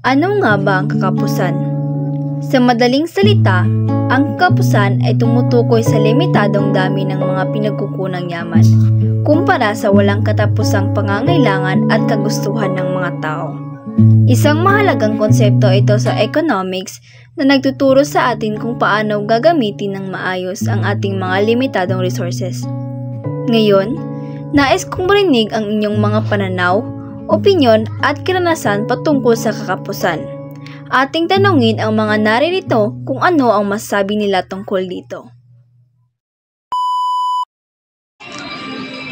Ano nga ba ang kakapusan? Sa madaling salita, ang kakapusan ay tumutukoy sa limitadong dami ng mga pinagkukunang yaman kumpara sa walang katapusang pangangailangan at kagustuhan ng mga tao. Isang mahalagang konsepto ito sa economics na nagtuturo sa atin kung paano gagamitin ng maayos ang ating mga limitadong resources. Ngayon, nais kong marinig ang inyong mga pananaw, opinyon at karanasan patungkol sa kakapusan. Ating tanungin ang mga naririto kung ano ang masasabi nila tungkol dito.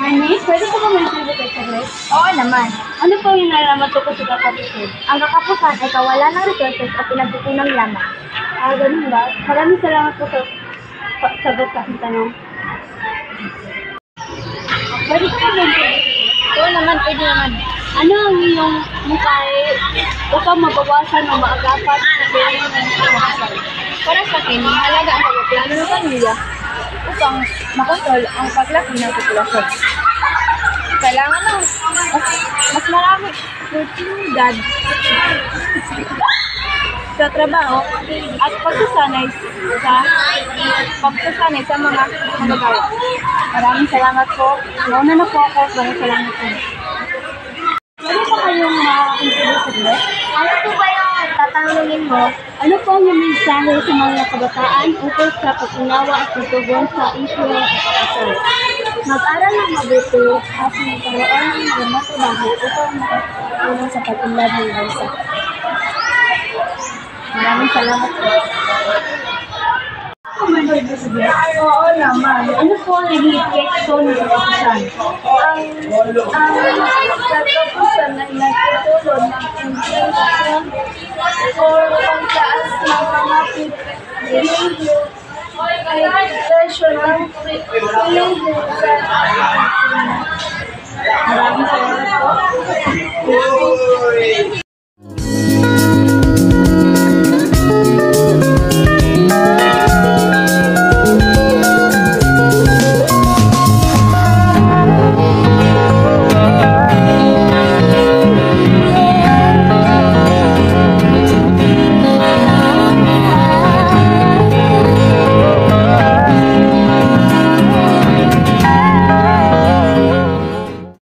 Honey, pwede ko ba mag-ibig sa Grace? Oo naman. Ano po yung nalaman tungkol sa kakapusan? Ang kakapusan ay kawalan ng resources at pinagkukunang lamang. Ganun ba? Maraming salamat po sa sagot sa aking tanong. Pwede ko ba mag-ibig? Oo naman, pwede naman. Ano ang iyong mukay upang mabawasan o maagapan sa kailangan ng kakapusan? Para sa akin, mahalaga ang pagpaplano ng pamilya upang makontrol ang paglaki ng populasyon. Kailangan ng mas marami oportunidad sa trabaho at pagsasanay sa mga magagawa. Maraming salamat po. Nauna na po ako. Maraming salamat po. Pwede pa kayong ma-introduce sa Grace? Ano po ba yung tatanungin mo? Ano po ang mensahe sa mga kabataan ukol sa pag-unawa at pagtugon sa isyu ng kakapusan? Mag-aral ng mabuti at magkaroon ng magandang trabaho upang makatulong sa pag-unlad ng bansa. Maraming salamat po. Oo naman. Ano po ang naging epekto ng kakapusan? Ang kakapusan ay nagtutulod ng inflation o pagtaas ng mga presyo ng presyo sa